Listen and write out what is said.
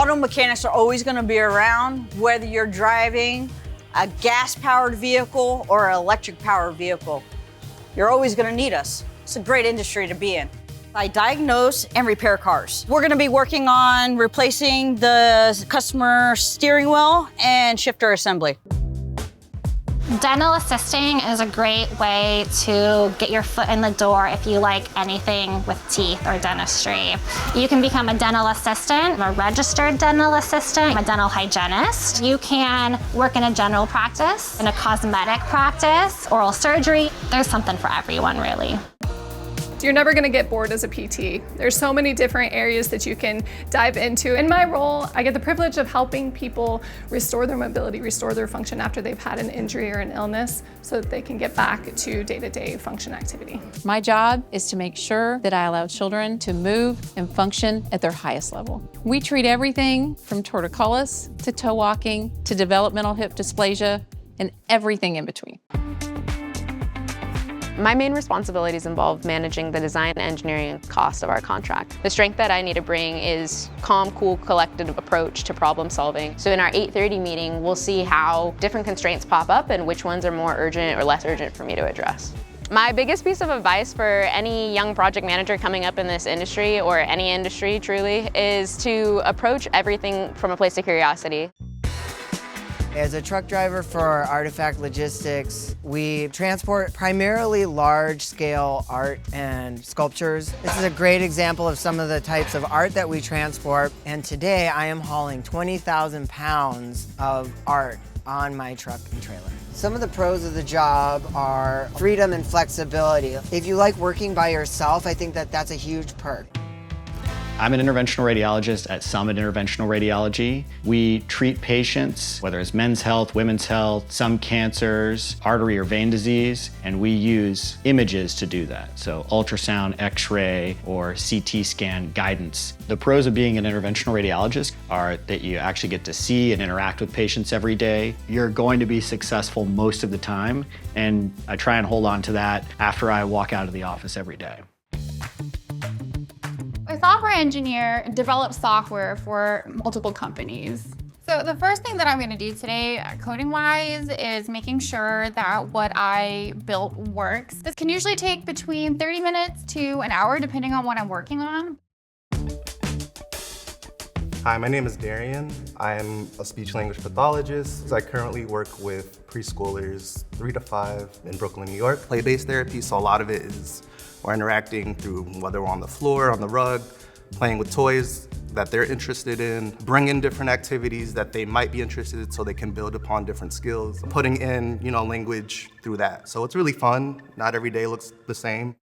Auto mechanics are always going to be around, whether you're driving a gas-powered vehicle or an electric-powered vehicle. You're always going to need us. It's a great industry to be in. I diagnose and repair cars. We're going to be working on replacing the customer steering wheel and shifter assembly. Dental assisting is a great way to get your foot in the door if you like anything with teeth or dentistry. You can become a dental assistant, a registered dental assistant, a dental hygienist. You can work in a general practice, in a cosmetic practice, oral surgery. There's something for everyone, really. You're never gonna get bored as a PT. There's so many different areas that you can dive into. In my role, I get the privilege of helping people restore their mobility, restore their function after they've had an injury or an illness so that they can get back to day-to-day function activity. My job is to make sure that I allow children to move and function at their highest level. We treat everything from torticollis to toe walking to developmental hip dysplasia and everything in between. My main responsibilities involve managing the design, engineering, and cost of our contract. The strength that I need to bring is calm, cool, collected approach to problem solving. So in our 8:30 meeting, we'll see how different constraints pop up and which ones are more urgent or less urgent for me to address. My biggest piece of advice for any young project manager coming up in this industry, or any industry truly, is to approach everything from a place of curiosity. As a truck driver for Artifact Logistics, we transport primarily large-scale art and sculptures. This is a great example of some of the types of art that we transport, and today I am hauling 20,000 pounds of art on my truck and trailer. Some of the pros of the job are freedom and flexibility. If you like working by yourself, I think that that's a huge perk. I'm an interventional radiologist at Summit Interventional Radiology. We treat patients, whether it's men's health, women's health, some cancers, artery or vein disease, and we use images to do that. So ultrasound, X-ray, or CT scan guidance. The pros of being an interventional radiologist are that you actually get to see and interact with patients every day. You're going to be successful most of the time, and I try and hold on to that after I walk out of the office every day. A software engineer develops software for multiple companies. So the first thing that I'm going to do today, coding-wise, is making sure that what I built works. This can usually take between 30 minutes to an hour, depending on what I'm working on. Hi, my name is Darian. I'm a speech-language pathologist. I currently work with preschoolers 3 to 5 in Brooklyn, New York. Play-based therapy, so a lot of it is we're interacting through whether we're on the floor, on the rug, playing with toys that they're interested in, bring in different activities that they might be interested in so they can build upon different skills, putting in, language through that. So it's really fun. Not every day looks the same.